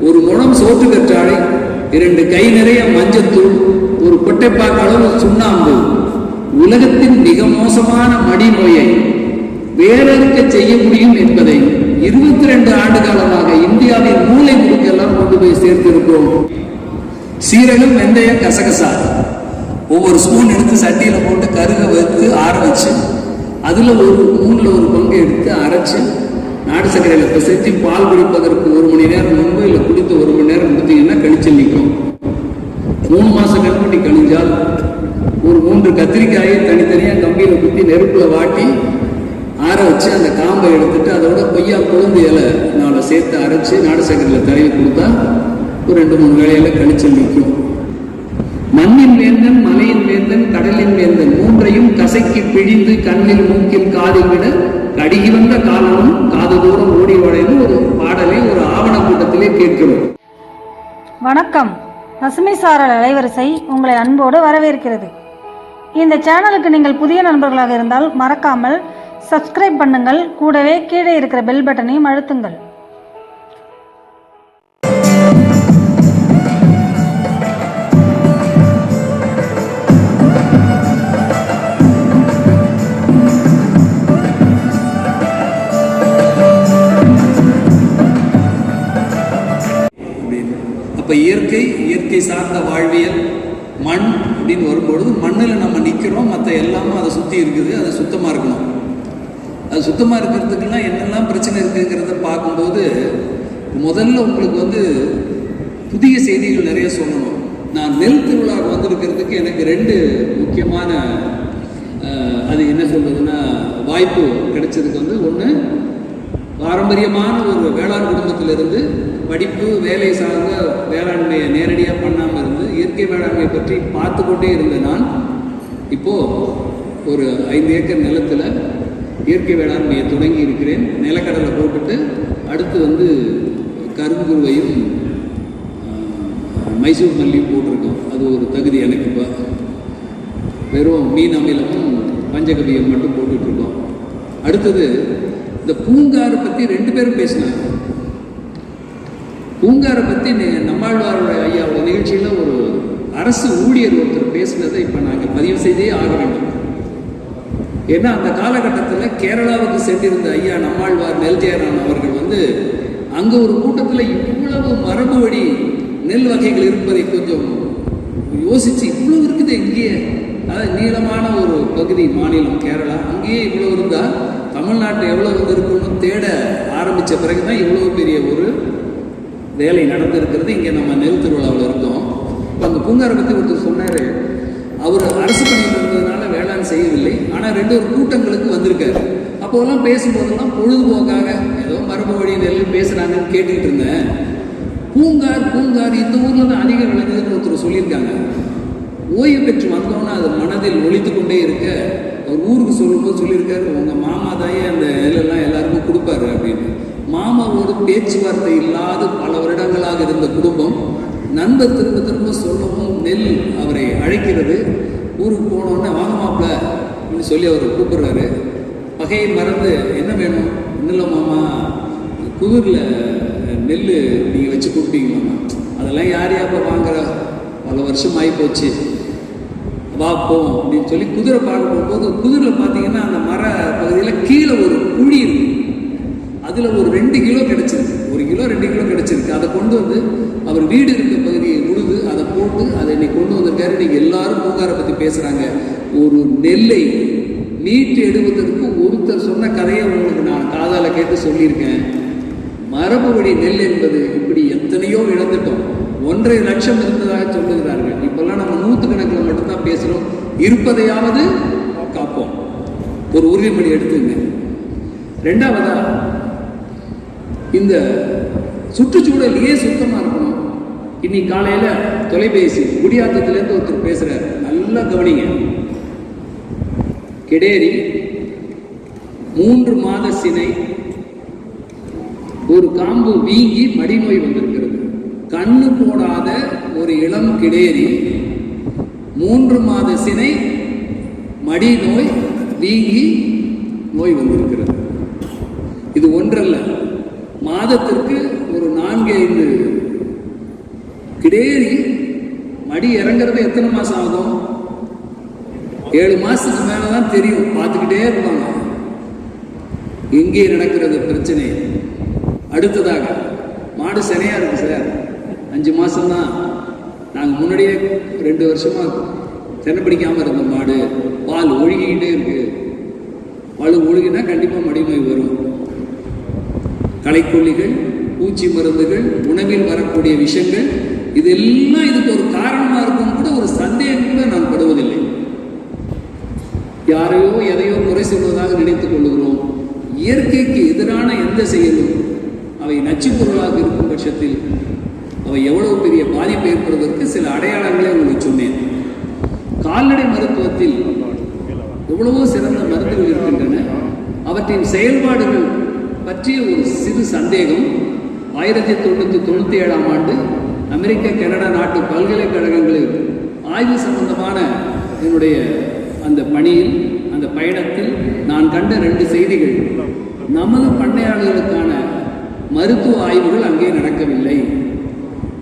ஒரு முழம் சோற்று கற்றாழை, 2 கை நிறைய மஞ்சத்தூள், ஒரு கொட்டைப்பாக்கு அளவு சுண்ணாம்பு உலகத்தின் மிக மோசமான மடிநோயை வேறறுக்க செய்ய முடியும் என்பதை 22 ஆண்டு காலமாக இந்தியாவின் மூளை முடுக்கெல்லாம் கொண்டு போய் சேர்த்திருக்கிறோம். சீரகம், வெந்தயம், கசகசா ஒவ்வொரு ஸ்பூன் எடுத்து சட்டியில போட்டு கருக வைத்து ஆற வச்சு அதுல ஒரு 3ல் 1 பங்கு எடுத்து அரைச்சு நாடு சர்க்கரையில பிசைஞ்சு பால் குடிப்பதற்கு 1 மணி நேரம் முன்பு இல்லை குடித்து 1 மணி நேரம் கொடுத்தீங்கன்னா கழிச்சல் நிற்கும். 3 மாசம் கண்பட்டி கழிஞ்சால் ஒரு 3 கத்திரிக்காயை தனித்தனியாக கம்பியில் குத்தி நெருப்புல வாட்டி ஆற வச்சு அந்த காம்பை எடுத்துட்டு அதோட கொய்யா கொழுந்து இலை 4 சேர்த்து அரைச்சு நாடு சர்க்கரையில் தடவி கொடுத்தா ஒரு 2-3 வேளையில கழிச்சல் நிற்கும். மண்ணின் வேந்தன், மலையின் வேந்தன், கடலின் வேந்தன் 3ஐயும் கசக்கி பிழிந்து கண்ணில் மூக்கில் காதில் விட கடிகி வந்த காலமும் காது தூரம் ஓடி வளைந்து ஒரு பாடலை ஒரு ஆவண கூட்டத்திலே கேட்கிறோம். வணக்கம். பசுமை சாரல் அலைவரிசை உங்களை அன்போடு வரவேற்கிறது. இந்த சேனலுக்கு நீங்கள் புதிய நண்பர்களாக இருந்தால் மறக்காமல் சப்ஸ்கிரைப் பண்ணுங்கள். கூடவே கீழே இருக்கிற பெல் பட்டனையும் அழுத்துங்கள். அப்ப இயற்கை சார்ந்த வாழ்வியல் மண் அப்படின்னு வரும்பொழுது மண்ணில் நம்ம நிற்கிறோம், மற்ற எல்லாமும் அதை சுற்றி இருக்குது. அது சுத்தமாக இருக்கணும். அது சுத்தமாக இருக்கிறதுக்குலாம் என்னெல்லாம் பிரச்சனை இருக்குங்கிறத பார்க்கும்போது முதல்ல உங்களுக்கு புதிய செய்திகள் நிறைய சொல்லணும். நான் நெல் திருவிழாவுக்கு வந்திருக்கிறதுக்கு எனக்கு 2 முக்கியமான அது என்ன சொல்றதுன்னா வாய்ப்பு கிடைச்சதுக்கு ஒன்று, பாரம்பரியமான ஒரு வேளாண் குடும்பத்திலிருந்து படிப்பு வேலை சார்ந்த வேளாண்மையை நேரடியாக பண்ணாமல் இருந்து இயற்கை வேளாண்மையை பற்றி பார்த்து கொண்டே இருந்த நான் இப்போது ஒரு 5 ஏக்கர் நிலத்தில் இயற்கை வேளாண்மையை தொடங்கி இருக்கிறேன். நிலக்கடலை போட்டுட்டு அடுத்து கருங்குருவையும் மைசூர் மல்லியும் போட்டிருக்கோம். அது ஒரு தகுதி எனக்கு. இப்போ வெறும் மீன் அமிலமும் பஞ்சகவியம் மட்டும் போட்டுட்ருக்கோம். அடுத்தது இந்த பூங்காரை பற்றி 2 பேரும் பேசினாங்க. பூங்காரை பற்றி நம்மாழ்வாரோட ஐயாவோட நிகழ்ச்சியில் ஒரு அரசு ஊழியர் ஒருத்தர் பேசினதை இப்போ நாங்கள் பதிவு செய்தே ஆக வேண்டும். ஏன்னா அந்த காலகட்டத்தில் கேரளாவுக்கு சென்றிருந்த ஐயா நம்மாழ்வார் நெல்ஜெயரான் அவர்கள் அங்கே ஒரு கூட்டத்தில் இவ்வளவு மரபு வழி நெல் வகைகள் இருப்பதை கொஞ்சம் யோசிச்சு, இவ்வளவு இருக்குது எங்கேயே, அதாவது நீளமான ஒரு பகுதி மாநிலம் கேரளா, அங்கேயே இவ்வளவு இருந்தால் தமிழ்நாட்டை எவ்வளோ இருக்குன்னு தேட ஆரம்பித்த பிறகு தான் இவ்வளோ பெரிய ஒரு வேலை நடந்திருக்கிறது. இங்கே நம்ம நெல் திருவிழாவில் இருக்கோம். இப்போ அந்த பூங்காரை பற்றி ஒருத்தர் சொன்னார். அவர் அரசு பணியில் இருந்ததுனால வேளாண் செய்யவில்லை, ஆனால் 2 கூட்டங்களுக்கு வந்திருக்காரு. அப்போதெல்லாம் பேசும்போதெல்லாம் பொழுதுபோக்காக ஏதோ மரபு வழி நெல் பேசுகிறாங்கன்னு கேட்டுக்கிட்டு இருந்தேன். பூங்கார் இந்த ஊரில் தான் அதிகம் விளைஞ்சதுன்னு ஒருத்தர் சொல்லியிருக்காங்க. ஓய்வு பெற்று வந்தோன்னா அது மனதில் ஒழித்து கொண்டே இருக்க அவர் ஊருக்கு சொல்லும்போது சொல்லியிருக்காரு, உங்கள் மாமா தாயே அந்த நெல்லெல்லாம் எல்லாருக்கும் கொடுப்பாரு அப்படின்னு. மாமாவோடு பேச்சுவார்த்தை இல்லாத பல வருடங்களாக இருந்த குடும்பம் நண்பர் திரும்ப சொல்லவும் நெல் அவரை அழைக்கிறது. ஊருக்கு போனோன்னே வாங்க மாப்பிள்ள அப்படின்னு சொல்லி அவர் கூப்பிடுறாரு. பகையை மறந்து என்ன வேணும், இல்லை மாமா குதிரில் நெல் நீங்கள் வச்சு கொடுப்பீங்களாமா, அதெல்லாம் யார் யாப்போ வாங்குற, பல வருஷம் ஆகி போச்சு, வாப்போம் அப்படின்னு சொல்லி குதிரை பார்க்க போகும்போது குதிரையில் பார்த்தீங்கன்னா அந்த மர பகுதியில் கீழே ஒரு குழி இருக்கு. அதில் ஒரு 2 கிலோ கிடச்சிருக்கு. 1 கிலோ 2 கிலோ கிடச்சிருக்கு. அதை கொண்டு அவர் வீடு இருக்க பகுதியை உழுது அதை போட்டு அதை இன்னைக்கு கொண்டு வந்திருக்காரு. நீங்கள் எல்லாரும் பூங்காரை பற்றி பேசுகிறாங்க. ஒரு நெல்லை மீட்டு எடுவதற்கு ஒருத்தர் சொன்ன கதையை உங்களுக்கு நான் காதால் கேட்டு சொல்லியிருக்கேன். மரபு வழி நெல் என்பது இப்படி எத்தனையோ இழந்துட்டோம். 1.5 லட்சம் இருந்ததாக சொல்லுகிறார்கள். இப்பெல்லாம் நம்ம 100 கணக்கில் மட்டும்தான் பேசுகிறோம். இருப்பதையாவது காப்போம், ஒரு உறுதிமொழி எடுத்துங்க. 2வதா இந்த சுற்றுச்சூழல் ஏன் சுத்தமாக இருக்கணும். இன்னைக்கு காலையில் தொலைபேசி குடியாத்தத்துலேருந்து ஒருத்தர் பேசுகிறார். நல்லா கவனிங்க. கிடேரி 3 மாத சினை, ஒரு காம்பு வீங்கி மடிநோய் வந்திருக்கிறது. கண்ணு போடாத ஒரு இளம் கிடேரி, 3 மாத சினை, மடி நோய், வீங்கி நோய் வந்திருக்கிறது. இது ஒன்றல்ல, மாதத்திற்கு ஒரு 4-5 ஏறி மடி இறங்குறது எத்தனை மாதம் ஆகும்? 7 மாதத்துக்கு மேலே தான் தெரியும். பார்த்துக்கிட்டே இருப்பாங்க எங்கே நடக்கிறது பிரச்சனை. அடுத்ததாக மாடு சினையாக இருக்குது சார், 5 மாதம்தான். நாங்கள் முன்னாடியே 2 வருஷமாக சென்னை பிடிக்காமல் இருந்த மாடு பால் ஒழுகிக்கிட்டே இருக்கு. பால் ஒழுகினா கண்டிப்பாக மடிநோய் வரும். களைக்கொல்லிகள், பூச்சி மருந்துகள், உணவில் வரக்கூடிய விஷயங்கள், இதெல்லாம் இதுக்கு ஒரு காரணமாக இருக்கும் கூட ஒரு சந்தேகம் கூட நான் படுவதில்லை. யாரையோ எதையோ குறை சொல்வதாக நினைத்துக் கொள்கிறோம். இயற்கைக்கு எதிரான எந்த செயலும் அவை நச்சு பொருளாக இருக்கும் பட்சத்தில் அவை எவ்வளவு பெரிய பாதிப்பை ஏற்படுவதற்கு சில அடையாளங்களை உங்களுக்கு சொன்னேன். கால்நடை மருத்துவத்தில் எவ்வளவோ சிறந்த மருந்துகள் இருக்கின்றன. அவற்றின் செயல்பாடுகள் பற்றிய ஒரு சிறு சந்தேகம் 1997ஆம் ஆண்டு அமெரிக்க கனடா நாட்டு பல்கலைக்கழகங்களில் ஆய்வு சம்பந்தமான என்னுடைய அந்த பணியில், அந்த பயணத்தில் நான் கண்ட 2 செய்திகள். நமது பண்ணையாளர்களுக்கான மருத்துவ ஆய்வுகள் அங்கே நடக்கவில்லை.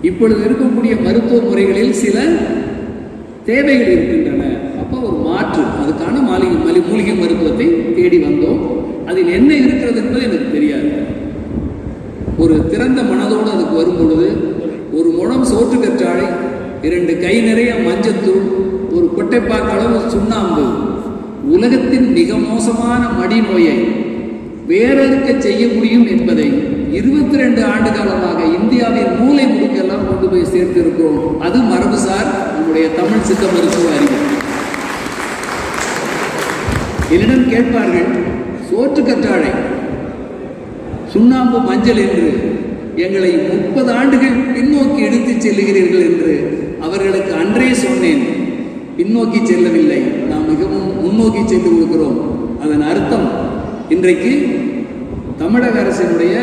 இப்பொழுது இருக்கக்கூடிய மருத்துவ முறைகளில் சில தேவைகள் இருக்கின்றன. அப்போ ஒரு மாற்று, அதுக்கான மூலிகை மருத்துவத்தை தேடி வந்தோம். அதில் என்ன இருக்கிறது என்பது எனக்கு தெரியாது. ஒரு திறந்த மனதோடு அதுக்கு வரும் பொழுது, ஒரு முழம் சோற்று கற்றாழை, 2 கை நிறைய மஞ்சத்தூள், ஒரு கொட்டைப்பாக்கு அளவு சுண்ணாம்பு உலகத்தின் மிக மோசமான மடிநோயை வேறறுக்க செய்ய முடியும் என்பதை 22 ஆண்டு காலமாக இந்தியாவின் மூலை முடுக்கெல்லாம் கொண்டு போய் சேர்த்திருக்கிறோம். அது மரபுசார் நம்முடைய தமிழ் சித்த மருத்துவ அறிவு. என்னிடம் கேட்பார்கள், சோற்று கற்றாழை, சுண்ணாம்பு, மஞ்சள் என்று எங்களை 30 ஆண்டுகள் பின்னோக்கி எடுத்துச் செல்லுகிறீர்கள் என்று அவர்களுக்கு அன்றே சொன்னேன். பின்னோக்கி செல்லவில்லை, நாம் மிகவும் முன்னோக்கி சென்று கொடுக்கிறோம். அதன் அர்த்தம், இன்றைக்கு தமிழக அரசினுடைய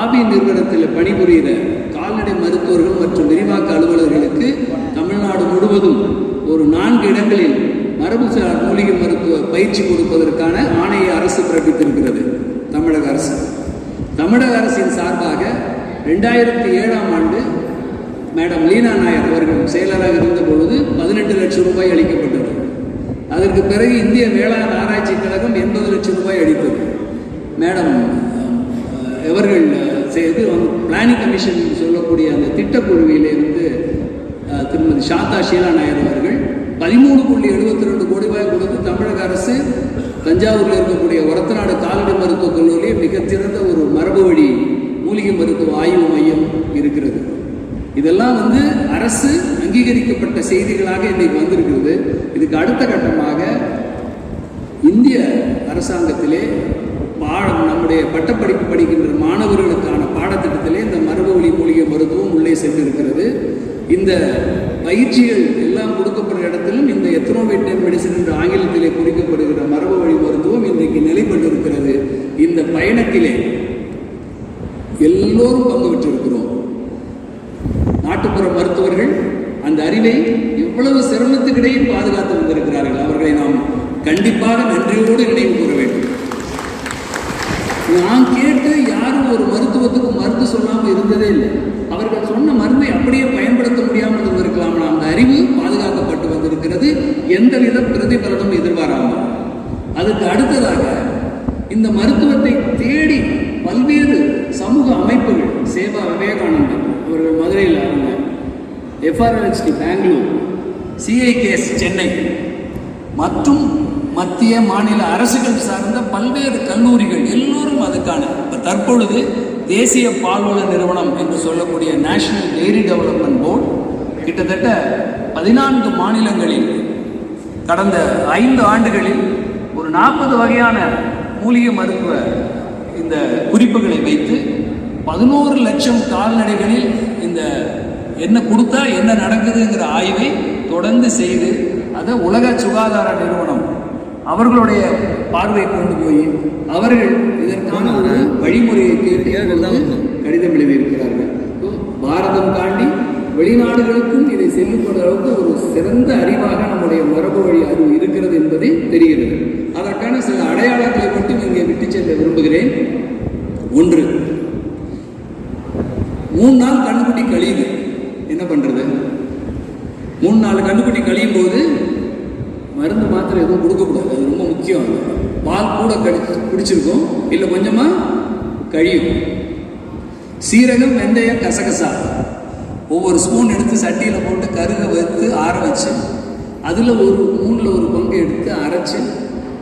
ஆபி நிறுவனத்தில் பணிபுரிகிற கால்நடை மருத்துவர்கள் மற்றும் விரிவாக்க அலுவலர்களுக்கு தமிழ்நாடு முழுவதும் ஒரு 4 இடங்களில் மரபுசார் மூலிகை மருத்துவ பயிற்சி கொடுப்பதற்கான ஆணையை அரசு பிறப்பித்திருக்கிறது. தமிழக அரசு, தமிழக அரசின் சார்பாக 2007ஆம் ஆண்டு மேடம் லீனா நாயர் அவர்கள் செயலராக இருந்த பொழுது 18 லட்சம் ரூபாய் அளிக்கப்பட்டது. அதற்கு பிறகு இந்திய வேளாண் ஆராய்ச்சி கழகம் 80 லட்சம் ரூபாய் அளித்தது. மேடம் அவர்கள் செய்து பிளானிங் கமிஷன் சொல்லக்கூடிய அந்த திட்டக்குழுவிலிருந்து திருமதி சாந்தா ஷீலா நாயர் அவர்கள் 13.72 கோடி ரூபாய் கொடுத்து தமிழக அரசு தஞ்சாவூரில் இருக்கக்கூடிய ஒரத்தநாடு கால்நடை மருத்துவக் கல்லூரியில் மிகச்சிறந்த ஒரு மரபு வழி மூலிகை மருத்துவ ஆய்வு மையம் இருக்கிறது. இதெல்லாம் அரசு அங்கீகரிக்கப்பட்ட செய்திகளாக இன்றைக்கு வந்திருக்கிறது. இதுக்கு அடுத்த கட்டமாக இந்திய அரசாங்கத்திலே நம்முடைய பட்டப்படிப்பு படிக்கின்ற மாணவர்களுக்கான பாடத்திட்டத்திலே இந்த மரபு வழி மூலிகை மருத்துவம் உள்ளே சென்றிருக்கிறது. இந்த பயிற்சிகள் எல்லாம் கொடுக்கப்படுற இடத்திலும் இந்த எத்னோவேட்டர் மெடிசன் என்ற ஆங்கிலத்திலே குறிக்கப்படுகிற மரபு வழி மருத்துவம் இன்றைக்கு நிலைப்பட்டிருக்கிறது. இந்த பயணத்திலே எல்லோரும் பங்கு பெற்றிருக்கிறோம். நாட்டுப்புற மருத்துவர்கள் அந்த அறிவை எவ்வளவு சிரமத்துக்கிடையே பாதுகாத்து வந்திருக்கிறார்கள். அவர்களை நாம் கண்டிப்பாக நன்றியோடு நினைவு கூற வேண்டும். நான் கேட்டு யாரும் ஒரு மருத்துவத்துக்கு மருந்து சொல்லாமல் இருந்ததே இல்லை. அவர்கள் சொன்ன மருந்தை அப்படியே பயன்படுத்த முடியாமல் இருந்திருக்கலாம். அந்த அறிவு பாதுகாக்கப்பட்டு வந்திருக்கிறது, எந்தவித பிரதிபலனும் எதிர்பாராமல். அதுக்கு அடுத்ததாக இந்த மருத்துவத்தை தேடி பல்வேறு சமூக அமைப்புகள், சேவா விவேகானந்தன் அவர்கள் மதுரையில் ஆரம்ப, FRLHT பெங்களூர், CIKS சென்னை மற்றும் மத்திய மாநில அரசுகள் சார்ந்த பல்வேறு கல்லூரிகள் எல்லோரும் அதுக்கான தற்பொழுது தேசிய பால்வள நிறுவனம் என்று சொல்லக்கூடிய நேஷனல் டெய்ரி டெவலப்மெண்ட் போர்டு கிட்டத்தட்ட 14 மாநிலங்களில் கடந்த 5 ஆண்டுகளில் ஒரு 40 வகையான மூலிகை மருத்துவ இந்த குறிப்புகளை வைத்து 11 லட்சம் கால்நடைகளில் இந்த என்ன கொடுத்தா என்ன நடக்குதுங்கிற ஆய்வை தொடர்ந்து செய்து அதை உலக சுகாதார நிறுவனம் அவர்களுடைய பார்வை கொண்டு போய் அவர்கள் இதற்கான ஒரு வழிமுறையை கேட்டு கடிதம் எழுதியிருக்கிறார்கள். பாரதம் தாண்டி வெளிநாடுகளுக்கும் இதை செல்லுபடுற அளவுக்கு ஒரு சிறந்த அறிவாக நம்முடைய மரபு வழி அறிவு இருக்கிறது என்பதை தெரிகிறது. அதற்கான சில அடையாளங்களை மட்டும் இங்கே விட்டு செல்ல விரும்புகிறேன். 1, 3 நாள் கண்ணுக்குட்டி கழியுது, என்ன பண்ணுறது? 3-4 கன்றுக்குட்டி கழியும் போது மருந்து மாத்திரை எதுவும் கொடுக்கக்கூடாது. அது ரொம்ப முக்கியம். பால் கூட குடிச்சிருக்கும், இல்லை கொஞ்சமாக கழியும். சீரகம், வெந்தயம், கசகசா ஒவ்வொரு ஸ்பூன் எடுத்து சட்டியில் போட்டு கருக வைத்து ஆற வச்சு அதில் ஒரு 1/3 பங்கு எடுத்து அரைச்சி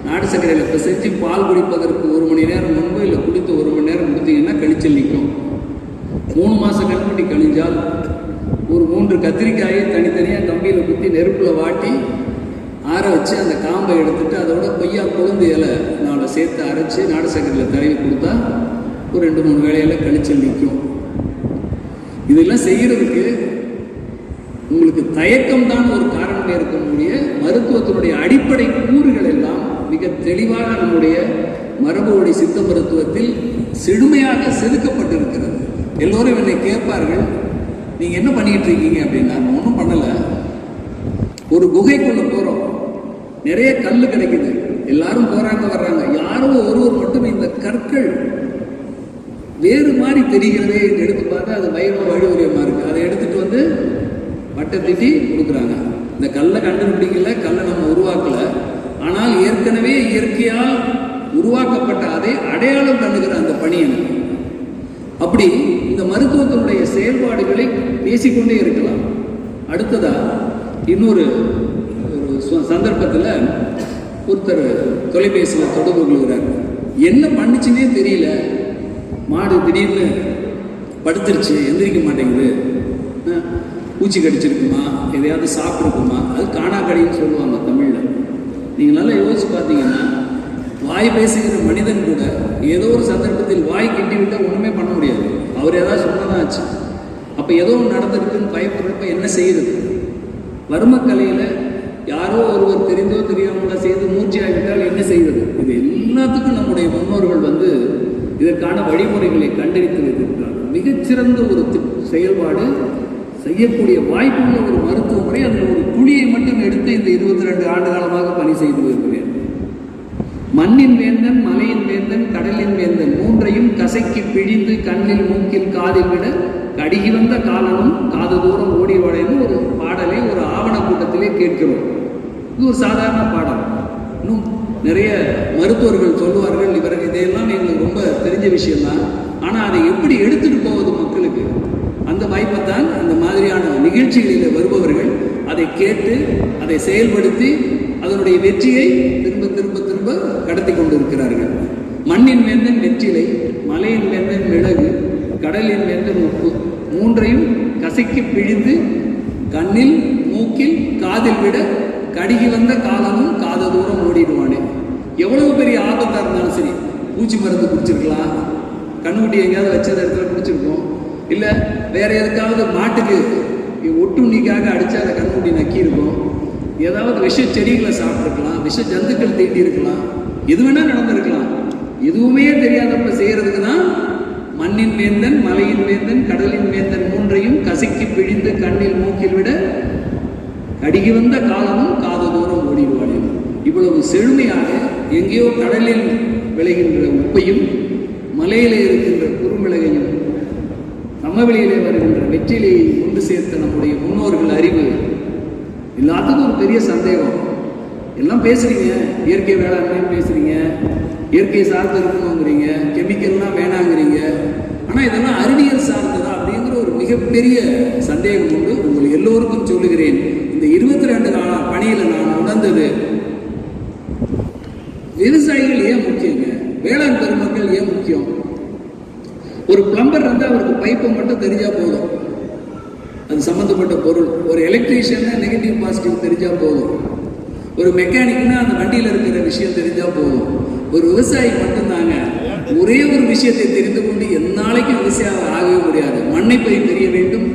நாட்டு சர்க்கரையில் பிசைஞ்சு பால் குடிப்பதற்கு 1 மணி நேரம் முன்பு இல்லை குடித்து 1 மணி நேரம் கொடுத்தீங்கன்னா கழிச்சல் நிற்கும். 3 மாதம் கன்றுக்குட்டி கழிஞ்சால் ஒரு 3 கத்திரிக்காயை தனித்தனியாக கம்பியில் குத்தி நெருப்பில் வாட்டி ஆற வச்சு அந்த காம்பை எடுத்துட்டு அதோட கொய்யா கொழுந்து இலை 4 சேர்த்து அரைச்சி நாடு சர்க்கரையில் தடவி கொடுத்தா ஒரு 2-3 வேளையில் கழிச்சல் நிற்கும். இதெல்லாம் செய்கிறதுக்கு உங்களுக்கு தயக்கம் தான் ஒரு காரணமே இருக்க முடிய மருத்துவத்தினுடைய அடிப்படை கூறுகள் எல்லாம் மிக தெளிவாக நம்முடைய மரபு வழி சித்த மருத்துவத்தில் செழுமையாக செதுக்கப்பட்டிருக்கிறது. எல்லோரும் என்னை கேட்பார்கள், நீங்கள் என்ன பண்ணிக்கிட்டு இருக்கீங்க அப்படின்னா, நான் ஒன்றும் பண்ணலை. ஒரு குகைக்குள்ளே போகிறோம், நிறைய கல் கிடைக்குது, எல்லாரும் போகிறாங்க வர்றாங்க, யாரோ ஒருவர் மட்டும் இந்த கற்கள் வேறு மாதிரி தெரிகிறதே எடுத்து பார்த்தா அது வைர வழிவுரியமாக இருக்குது. அதை எடுத்துகிட்டு வந்து வட்டை தீட்டி கொடுக்குறாங்க. இந்த கல்லை கண்டுபிடிக்கல, கல்லை நம்ம உருவாக்கலை, ஆனால் ஏற்கனவே இயற்கையால் உருவாக்கப்பட்ட அதை அடையாளம் பண்ணுகிற அந்த பணியனை. அப்படி இந்த மருத்துவத்தினுடைய செயல்பாடுகளை பேசிக்கொண்டே இருக்கலாம். அடுத்ததா இன்னொரு சந்தர்ப்பத்தில் ஒருத்தர் தொலைபேசியில் தொடர்பு கொள்கிறார். என்ன பண்ணுச்சுன்னே தெரியல, மாடு திடீர்னு படுத்துருச்சு, எந்திரிக்க மாட்டேங்குது, பூச்சி கடிச்சிருக்குமா, எதையாவது சாப்பிட்ருக்குமா, அது காணாக்கடின்னு சொல்லுவாங்க தமிழில். நீங்கள் நல்லா யோசிச்சு பார்த்தீங்கன்னா, வாய் பேசுகிற மனிதன் கூட ஏதோ ஒரு சந்தர்ப்பத்தில் வாய் கிட்டி விட்டால் ஒன்றுமே பண்ண முடியாது. அவர் ஏதாவது சொன்னதான் ஆச்சு. அப்போ ஏதோ ஒன்று நடந்திருக்குன்னு பயப்படுறப்ப என்ன செய்யுது? வர்மக்கலையில் யாரோ ஒருவர் தெரிந்தோ தெரியாமலோ செய்து மூர்ச்சியாகிவிட்டால் என்ன செய்வது? இது எல்லாத்துக்கும் நம்முடைய முன்னோர்கள் இதற்கான வழிமுறைகளை கண்டறித்து வைத்திருக்கிறார்கள். மிகச்சிறந்த ஒரு செயல்பாடு செய்யக்கூடிய வாய்ப்புள்ள ஒரு மருத்துவ முறை. அதில் ஒரு துளியை மட்டும் எடுத்து இந்த 22 ஆண்டு காலமாக பணி செய்து வருகிறேன். மண்ணின் வேந்தன், மலையின் வேந்தன், கடலின் வேந்தன் மூன்றையும் கசக்கி பிழிந்து கண்ணில் மூக்கில் காதில் விட கடுகி வந்த காலனும் காது தூரம் ஓடி வாழைன்னு ஒரு பாடலை ஒரு ஆவண கூட்டத்திலே கேட்கிறோம். இது ஒரு சாதாரண பாடல். இன்னும் நிறைய மருத்துவர்கள் சொல்லுவார்கள், இவர்கள் இதையெல்லாம் எங்களுக்கு ரொம்ப தெரிஞ்ச விஷயம்தான், ஆனால் அதை எப்படி எடுத்துகிட்டு போவது மக்களுக்கு, அந்த வாய்ப்பை தான் அந்த மாதிரியான நிகழ்ச்சிகளில் வருபவர்கள் அதை கேட்டு அதை செயல்படுத்தி அதனுடைய வெற்றியை திரும்ப திரும்ப திரும்ப கடத்தி கொண்டிருக்கிறார்கள். மண்ணின் வேந்தன் வெற்றிலை, மலையின் வேந்தன் மிளகு, கடலின் வேந்தன் உப்பு மூன்றையும் கசக்கி பிழிந்து கண்ணில் மூக்கில் காதில் விட கடுகி வந்த காலமும் காத தூரம் ஓடிடுவானே. எவ்வளவு பெரிய ஆபத்தாக இருந்தாலும் சரி, பூச்சி மருந்து குடிச்சிருக்கலாம், கண்ணுக்குட்டி எங்கேயாவது வச்சத இடத்துல குடிச்சிருக்கோம், இல்லை வேற எதுக்காவது மாட்டுக்கு ஒட்டுண்ணிக்காக அடித்து அதை கண்ணுக்குட்டி நக்கி இருக்கும், ஏதாவது விஷ செடிகளை சாப்பிட்ருக்கலாம், விஷ ஜந்துக்கள் தீட்டி இருக்கலாம், எது வேணால் நடந்திருக்கலாம். எதுவுமே தெரியாதப்ப செய்கிறதுக்கு தான் மண்ணின் வேந்தன், மலையின் வேந்தன், கடலின் வேந்தன் மூன்றையும் கசக்கி பிழிந்து கண்ணில் மூக்கில் விட கடுகி வந்த காலமும் காது தூரம் ஓடிடுவானே. இவ்வளவு செழுமையாக எங்கேயோ கடலில் விளைகின்ற உப்பையும் மலையிலே இருக்கின்ற குறுமிளகையும் சமவெளியிலே வருகின்ற வெற்றிலையை கொண்டு சேர்த்த நம்முடைய முன்னோர்கள் அறிவு எல்லாத்துக்கும் ஒரு பெரிய சந்தேகம். எல்லாம் பேசுறீங்க, இயற்கை வேளாண்மைன்னு பேசுறீங்க, இயற்கை சார்ந்து இருக்கணுங்கிறீங்க, கெமிக்கல்லாம் வேணாங்கிறீங்க, ஆனால் இதெல்லாம் அறிவியல் சார்ந்ததா அப்படிங்கிற ஒரு மிகப்பெரிய சந்தேகம் உண்டு. உங்கள் எல்லோருக்கும் சொல்லுகிறேன், இந்த 22 நாளா பணியில் நான் உணர்ந்தது, விவசாயிகள் ஏன் முக்கியங்க, வேளாண் பெருமக்கள் ஏன் முக்கியம்? ஒரு பிளம்பர் அவருக்கு பைப்பை மட்டும் தெரிஞ்சா போதும், அது சம்மந்தப்பட்ட பொருள். ஒரு எலக்ட்ரீஷியன்னா நெகட்டிவ் பாசிட்டிவ் தெரிஞ்சா போதும். ஒரு மெக்கானிக்னா அந்த வண்டியில் இருக்கிற விஷயம் தெரிஞ்சா போதும். ஒரு விவசாயி மட்டும்தாங்க ஒரே ஒரு விஷயத்தை தெரிந்து கொண்டு எந்நாளைக்கும் விவசாயம் ஆகவே முடியாது. மண்ணை பற்றி தெரிய வேண்டும்,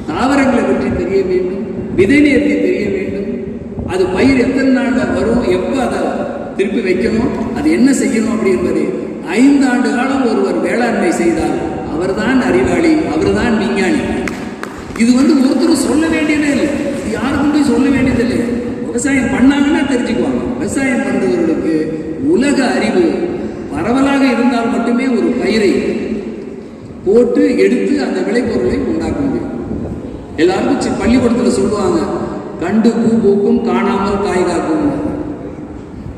தாவரங்களை பற்றி தெரிய வேண்டும், விதை நேர்த்தி தெரிய வேண்டும், அது பயிர் எத்தனை நாளில் வரும், எப்போ அதை திருப்பி வைக்கணும், அது என்ன செய்யணும் அப்படி என்பது 5 ஆண்டு காலம் ஒருவர் வேளாண்மை செய்தால் அவர்தான் அறிவாளி, அவர்தான் விஞ்ஞானி. இது ஒருத்தரும் சொல்ல வேண்டியதே இல்லை, இது யாருக்கும் போய் சொல்ல வேண்டியதில்லை. விவசாயம் பண்ணாங்கன்னா தெரிஞ்சுக்குவாங்க. விவசாயம் பண்ணுறவர்களுக்கு உலக அறிவு பரவலாக இருந்தால் மட்டுமே ஒரு பயிரை போட்டு எடுத்து அந்த விளைபொருளை உண்டாக்க முடியும். எல்லாருக்கும் பள்ளிக்கூடத்தில் சொல்லுவாங்க, கண்டு பூ பூக்கும் காணாமல் காய் காக்கும்.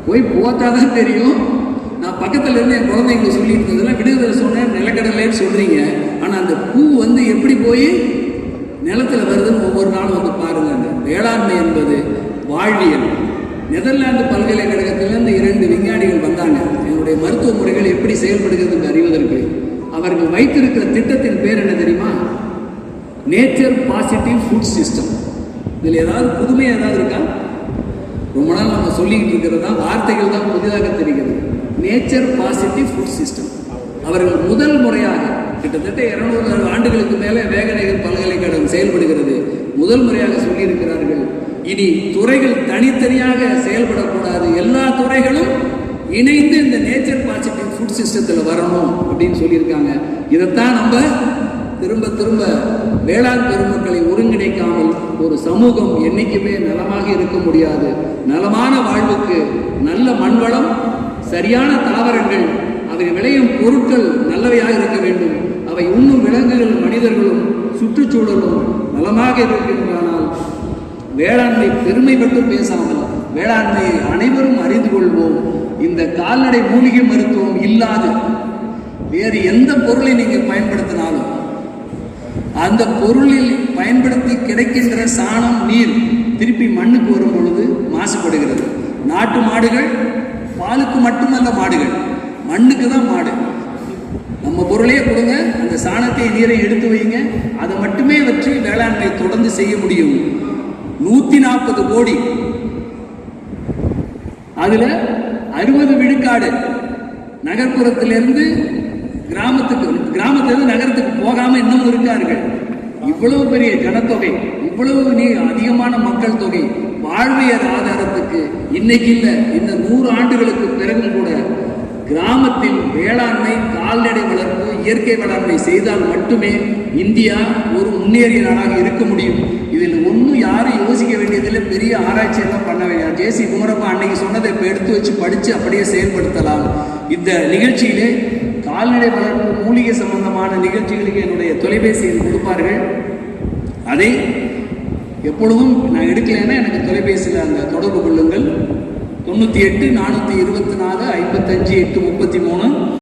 போய் போத்தாதான் தெரியும். நான் பக்கத்துல இருந்து என் குழந்தைங்க சொல்லிட்டு இருந்ததெல்லாம் விடுதலை சொன்னேன், நிலக்கடலைன்னு சொல்றீங்க, ஆனா அந்த பூ வந்து எப்படி போய் நிலத்துல வருதுன்னு ஒவ்வொரு நாளும் வந்து பாருங்க. அந்த வேளாண்மை என்பது வாழ்வியல். நெதர்லாந்து பல்கலைக்கழகத்திலிருந்து 2 விஞ்ஞானிகள் வந்தாங்க, என்னுடைய மருத்துவ முறைகள் எப்படி செயல்படுகிறது அறிவதற்கு. அவர்கள் வைத்திருக்கிற திட்டத்தின் பேர் என்ன தெரியுமா? Nature positive food system. இதில் ஏதாவது புதுமை ஏதாவது இருக்கா? ரொம்ப நாள் நம்ம சொல்லிக்கிட்டு இருக்கிறதா வார்த்தைகள் தான் புதிதாக தெரிகிறது. Nature positive food system. அவர்கள் முதல் முறையாக கிட்டத்தட்ட 200 ஆண்டுகளுக்கு மேலே வேகநேகர் பல்கலைக்கழகம் செயல்படுகிறது. முதல் முறையாக சொல்லியிருக்கிறார்கள், இனி துறைகள் தனித்தனியாக செயல்படக்கூடாது, எல்லா துறைகளும் இணைந்து இந்த நேச்சர் பாசிட்டிவ் ஃபுட் சிஸ்டத்தில் வரணும் அப்படின்னு சொல்லியிருக்காங்க. இதைத்தான் நம்ம திரும்ப திரும்ப வேளாண் பெருமக்களை ஒருங்கிணைக்காமல் ஒரு சமூகம் என்னைக்குமே நலமாக இருக்க முடியாது. நலமான வாழ்வுக்கு நல்ல மண்வளம், சரியான தாவரங்கள், அவை விளையும் பொருட்கள் நல்லவையாக இருக்க வேண்டும். அவை உண்ணும் விலங்குகள், மனிதர்களும், சுற்றுச்சூழலும் நலமாக இருக்கின்றனால் வேளாண்மை பெருமை மட்டும் பேசாமல் வேளாண்மையை அனைவரும் அறிந்து கொள்வோம். இந்த கால்நடை மூலிகை மருத்துவம் இல்லாது வேறு எந்த பொருளை நீங்கள் பயன்படுத்தினாலும் அந்த பொருளில் பயன்படுத்தி கிடைக்கின்ற சாணம், நீர் திருப்பி மண்ணுக்கு வரும் பொழுது மாசுபடுகிறது. நாட்டு மாடுகள் பாலுக்கு மட்டுமல்ல, மாடுகள் மண்ணுக்கு தான் மாடு. நம்ம பொருளையே கொடுங்க, அந்த சாணத்தை நீரை எடுத்து வைங்க, அதை மட்டுமே வச்சு வேளாண்மை தொடர்ந்து செய்ய முடியும். 140 கோடி, அதுல 60 விழுக்காடு நகர்ப்புறத்திலிருந்து கிராமத்திலிருந்து நகரத்துக்கு போகாம இன்னும் இருக்கார்கள். இவ்வளவு பெரிய ஜனத்தொகை, இவ்வளவு அதிகமான மக்கள் தொகை, வாழ்வியல் ஆதாரத்துக்கு இன்னைக்கு இல்லை, இந்த 100 ஆண்டுகளுக்கு பிறகும் கூட கிராமத்தில் வேளாண்மை, கால்நடை வளர்ப்பு, இயற்கை வேளாண்மை செய்தால் மட்டுமே இந்தியா ஒரு முன்னேறிய நாடாக இருக்க முடியும். இதில் ஒன்றும் யாரும் யோசிக்க வேண்டியதில்லை, பெரிய ஆராய்ச்சி எல்லாம் பண்ண வேண்டியது. ஜேசி குமரப்பா அன்னைக்கு சொன்னதை இப்போ எடுத்து வச்சு படித்து அப்படியே செயல்படுத்தலாம். இந்த நிகழ்ச்சியிலே கால்நடை வளர்ப்பு, மூலிகை சம்பந்தமான நிகழ்ச்சிகளுக்கு என்னுடைய தொலைபேசியில் கொடுப்பார்கள். அதை எப்பொழுதும் நான் எடுக்கலைன்னா எனக்கு தொலைபேசியில் அந்த தொடர்பு கொள்ளுங்கள். 98 424 55 833